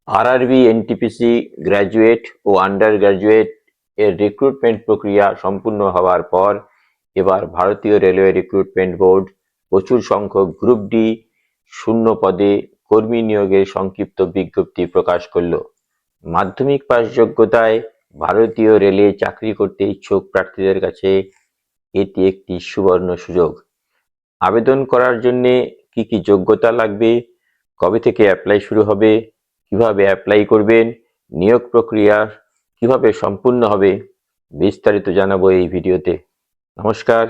RRB, NTPC graduate ও under graduate এর recruitment প্রক্রিয়া সম্পূর্ণ হওয়ার পর এবার ভারতীয় রেলওয়ে রিক্রুটমেন্ট বোর্ড প্রচুর সংখ্যক গ্রুপ ডি শূন্য পদে কর্মী নিয়োগের সংক্ষিপ্ত বিজ্ঞপ্তি প্রকাশ করল। মাধ্যমিক পাস যোগ্যতায় ভারতীয় রেলে চাকরি করতে ইচ্ছুক প্রার্থীদের কাছে এটি একটি সুবর্ণ সুযোগ। আবেদন করার জন্য কি কি যোগ্যতা লাগবে, কবে থেকে অ্যাপ্লাই শুরু হবে, কিভাবে অ্যাপ্লাই করবেন, নিয়োগ প্রক্রিয়া কিভাবে সম্পূর্ণ হবে, বিস্তারিত জানাবো এই ভিডিওতে। নমস্কার,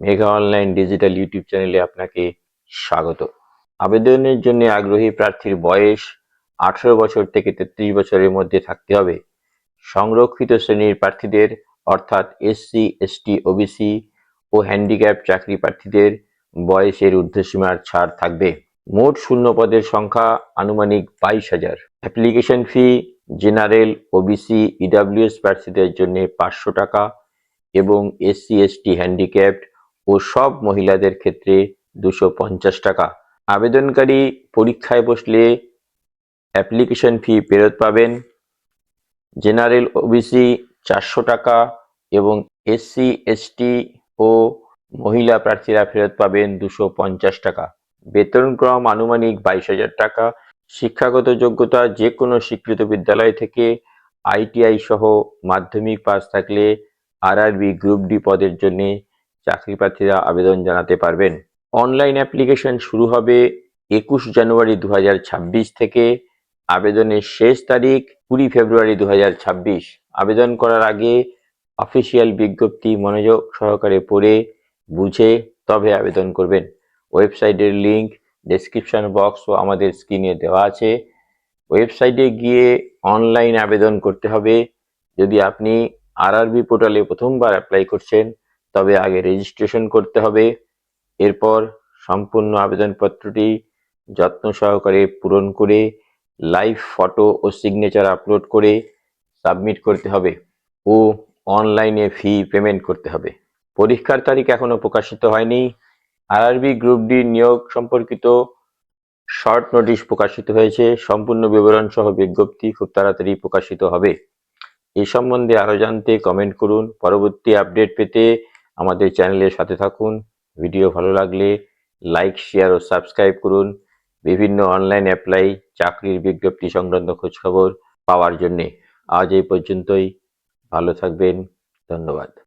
মেঘা অনলাইন ডিজিটাল ইউটিউব চ্যানেলে আপনাকে স্বাগত। আবেদনের জন্য আগ্রহী প্রার্থীর বয়স 18 বছর থেকে 33 বছরের মধ্যে থাকতে হবে। সংরক্ষিত শ্রেণীর প্রার্থীদের অর্থাৎ এসসি, এসটি, ওবিসি ও হ্যান্ডিক্যাপ চাকরি প্রার্থীদের বয়সের ঊর্ধ্বসীমার ছাড় থাকবে। মোট শূন্য পদের সংখ্যা আনুমানিক 22,000। Application fee general, OBC, EWS প্রার্থীদের জন্য 500 টাকা এবং এসসি, এসটি, হ্যান্ডিক্যাপড ও সব মহিলাদের ক্ষেত্রে 250 টাকা। আবেদনকারী পরীক্ষায় বসলে অ্যাপ্লিকেশন ফি ফেরত পাবেন। জেনারেল, ওবিসি 400 টাকা এবং এসসি, এসটি ও মহিলা প্রার্থীরা ফেরত পাবেন 250 টাকা। বেতনক্রম আনুমানিক 22,000 টাকা। শিক্ষাগত যোগ্যতা যে কোনো স্বীকৃত বিদ্যালয় থেকে আইটিআই সহ মাধ্যমিক পাস থাকলে আরআরবি গ্রুপ ডি পদের জন্য চাকরি প্রার্থীরা আবেদন জানাতে পারবেন। অনলাইন অ্যাপ্লিকেশন শুরু হবে 21 জানুয়ারি 2026 থেকে। আবেদনের শেষ তারিখ 20 ফেব্রুয়ারি 2026। আবেদন করার আগে অফিসিয়াল বিজ্ঞপ্তি মনোযোগ সহকারে পড়ে বুঝে তবে আবেদন করবেন। ওয়েবসাইটের লিংক ডেসক্রিপশন বক্স ও আমাদের স্ক্রিনে দেওয়া আছে। ওয়েবসাইটে গিয়ে অনলাইন আবেদন করতে হবে। যদি আপনি আরআরবি পোর্টালে প্রথমবার অ্যাপ্লাই করছেন তবে আগে রেজিস্ট্রেশন করতে হবে। এরপর সম্পূর্ণ আবেদনপত্রটি যত্ন সহকারে পূরণ করে লাইভ ফটো ও সিগনেচার আপলোড করে সাবমিট করতে হবে ও অনলাইনে ফি পেমেন্ট করতে হবে। পরীক্ষার তারিখ এখনো প্রকাশিত হয়নি। আরআরবি গ্রুপ ডি নিয়োগ সম্পর্কিত শর্ট নোটিশ প্রকাশিত হয়েছে। সম্পূর্ণ বিবরণ সহ বিজ্ঞপ্তি খুব তাড়াতাড়ি প্রকাশিত হবে। এই সম্বন্ধে আরো জানতে কমেন্ট করুন। পরবর্তী আপডেট পেতে আমাদের চ্যানেলের সাথে থাকুন। ভিডিও ভালো লাগলে লাইক, শেয়ার ও সাবস্ক্রাইব করুন বিভিন্ন অনলাইন অ্যাপ্লাই, চাকরির বিজ্ঞপ্তি সংক্রান্ত খোঁজখবর পাওয়ার জন্যে। আজ এই পর্যন্তই। ভালো থাকবেন। ধন্যবাদ।